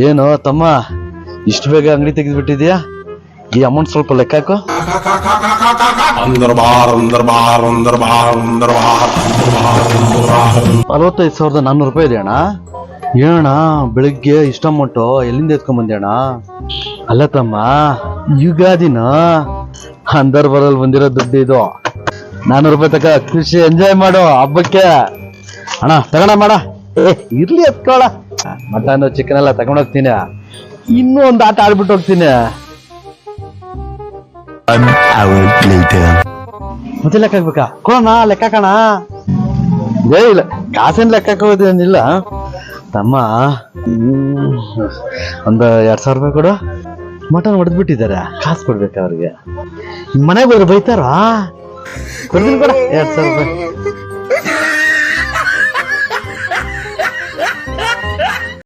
ಏನು ತಮ್ಮ ಇಷ್ಟು ಬೇಗ ಅಂಗಡಿ ತೆಗೆದ್ಬಿಟ್ಟಿದ್ಯಾ? ಈ ಅಮೌಂಟ್ ಸ್ವಲ್ಪ ಲೆಕ್ಕ ಹಾಕು. 45,400 ರೂಪಾಯಿ ಇದೆ ಅಣ್ಣ. ಏನಣ್ಣ ಬೆಳಿಗ್ಗೆ ಇಷ್ಟ ಅಮೌಂಟು ಎಲ್ಲಿಂದ ಎತ್ಕೊಂಡ್ ಬಂದೆ ಅಣ್ಣ? ಅಲ್ಲ ತಮ್ಮ, ಯುಗಾದಿನ ಅಂದರ್ ಬರಲ್ ಬಂದಿರೋ ದುಡ್ಡು ಇದು. 400 ರೂಪಾಯಿ ತಕ ಖುಷಿ ಎಂಜಾಯ್ ಮಾಡು ಹಬ್ಬಕ್ಕೆ. ಅಣ್ಣ ತಗೋಣ ಮಾಡ. ಇರ್ಲಿ ಎತ್ಕೊಳ. ಮಟನ್ ಚಿಕನ್ ಎಲ್ಲ ತಗೊಂಡೋಗ್ತೀನಿ. ಇನ್ನೂ ಒಂದು ಆಟ ಆಡ್ಬಿಟ್ಟು ಹೋಗ್ತೀನಿ. ಮತ್ತೆ ಲೆಕ್ಕ ಹಾಕ್ಬೇಕಾ? ಕೊಡೋಣ ಲೆಕ್ಕ ಕಣ. ಇಲ್ಲ ಕಾಸೇನ್ ಲೆಕ್ಕ ಹಾಕೋದೇನಿಲ್ಲ ತಮ್ಮ. ಒಂದು 2,000 ರೂಪಾಯಿ ಕೊಡು. ಮಟನ್ ಹೊಡೆದ್ಬಿಟ್ಟಿದ್ದಾರೆ, ಕಾಸು ಕೊಡ್ಬೇಕು ಅವ್ರಿಗೆ. ಮನೆಗೆ ಹೋದ್ರೆ ಬೈತಾರ. ಕೊಡ್ತೀನಿ ಕೊಡ 2,000 ರೂಪಾಯಿ.